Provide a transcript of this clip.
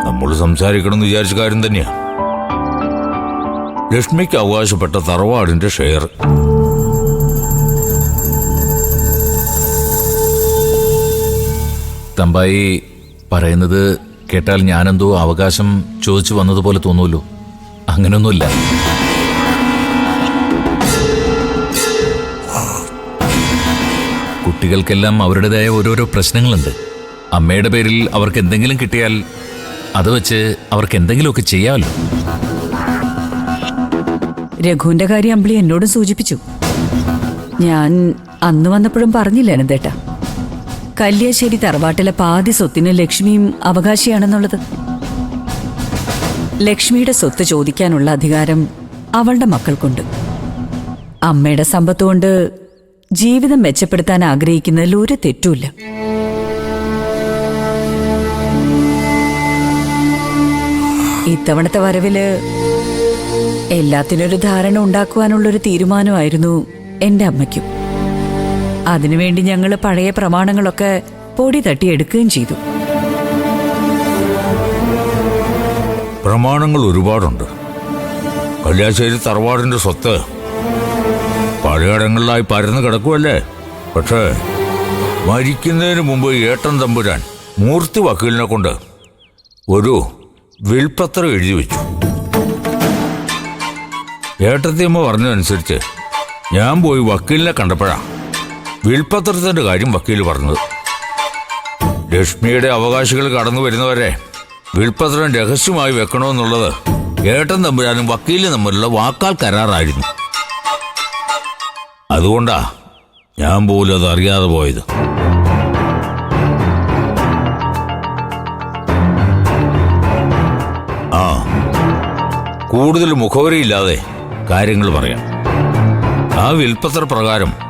നമ്മൾ സംസാരിക്കണമെന്ന് വിചാരിച്ച കാര്യം തന്നെയാ. ലക്ഷ്മിക്ക് അവകാശപ്പെട്ട തറവാടിന്റെ ഷെയർ. തമ്പായി പറയുന്നത് കേട്ടാൽ ഞാനെന്തോ അവകാശം ചോദിച്ചു വന്നതുപോലെ തോന്നൂല്ലോ. അങ്ങനെയൊന്നുമില്ല. കുട്ടികൾക്കെല്ലാം അവരുടേതായ ഓരോരോ പ്രശ്നങ്ങളുണ്ട്. അമ്മയുടെ പേരിൽ അവർക്ക് എന്തെങ്കിലും കിട്ടിയാൽ അത് വെച്ച് അവർക്ക് എന്തെങ്കിലുമൊക്കെ ചെയ്യാമല്ലോ. രഘുവിന്റെ കാര്യം അമ്പിളി എന്നോടും സൂചിപ്പിച്ചു. ഞാൻ അന്ന് വന്നപ്പോഴും പറഞ്ഞില്ല അനന്തേട്ടാ, കല്യാശ്ശേരി തറവാട്ടിലെ പാതി സ്വത്തിന് ലക്ഷ്മിയും അവകാശിയാണെന്നുള്ളത്. ലക്ഷ്മിയുടെ സ്വത്ത് ചോദിക്കാനുള്ള അധികാരം അവളുടെ മക്കൾക്കുണ്ട്. അമ്മയുടെ സമ്പത്തുകൊണ്ട് ജീവിതം മെച്ചപ്പെടുത്താൻ ആഗ്രഹിക്കുന്നതിൽ ഒരു തെറ്റുമില്ല. ഇത്തവണത്തെ വരവില് എല്ലാത്തിനൊരു ധാരണ ഉണ്ടാക്കുവാനുള്ളൊരു തീരുമാനമായിരുന്നു എന്റെ അമ്മയ്ക്കും. അതിനുവേണ്ടി ഞങ്ങൾ പഴയ പ്രമാണങ്ങളൊക്കെ പൊടി തട്ടിയെടുക്കുകയും ചെയ്തു. പ്രമാണങ്ങൾ ഒരുപാടുണ്ട്. കല്യാശ്ശേരി തറവാടിന്റെ സ്വത്ത് പലയിടങ്ങളിലായി പരന്നു കിടക്കുമല്ലേ. പക്ഷേ മരിക്കുന്നതിന് മുമ്പ് ഏട്ടൻ തമ്പുരാൻ മൂർത്തി വക്കീലിനെ കൊണ്ട് ഒരു വിൽപ്പത്രം എഴുതി വെച്ചു. ഏട്ടത്തിയമ്മ പറഞ്ഞതനുസരിച്ച് ഞാൻ പോയി വക്കീലിനെ കണ്ടപ്പോഴാ വിൽപ്പത്രത്തിന്റെ കാര്യം വക്കീൽ പറഞ്ഞത്. ലക്ഷ്മിയുടെ അവകാശികൾ കടന്നു വരുന്നവരെ വിൽപ്പത്രം രഹസ്യമായി വെക്കണമെന്നുള്ളത് ഏട്ടൻ തമ്പുരാനും വക്കീലും തമ്മിലുള്ള വാക്കാൽ കരാറായിരുന്നു. അതുകൊണ്ടാ ഞാൻ പോലും അത് അറിയാതെ പോയത്. ആ, കൂടുതൽ മുഖവരിയില്ലാതെ കാര്യങ്ങൾ പറയാം. ആ വിൽപ്പത്ര പ്രകാരം